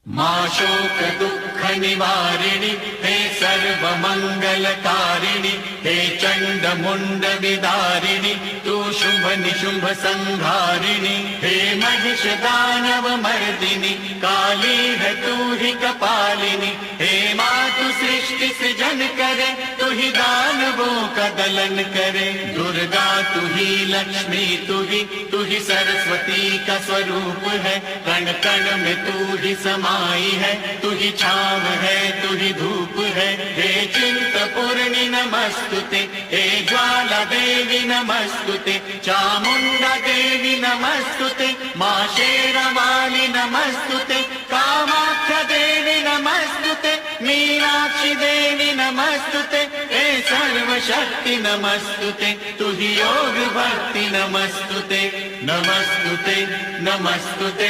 मां शोक दुःख निवारिणि हे सर्व मंगलकारिणि हे चंड मुंड विदारिणि तू शुभ निशुभ संहारिणि हे महिष दानव मर्दिनि काली है तू ही कपालिनी हे मातु सृष्टि सृजन करे तू ही दानवों का दलन करे दुर्गा तू ही लक्ष्मी तू ही सरस्वती का स्वरूप है कण कण में तू ही समाई है तू ही छाव है तू ही धूप है हे चिंतपूर्णि नमस्तुते हे ज्वाला देवी नमस्तुते चामुंडा देवी नमस्तुते मां शेरावाली नमस्तुते कामाख्या देवी नमस्तुते मीनाक्षी देवी नमस्तुते हे सर्वशक्ति नमस्तुते तू ही योग भक्ति नमस्तुते नमस्तुते नमस्तुते।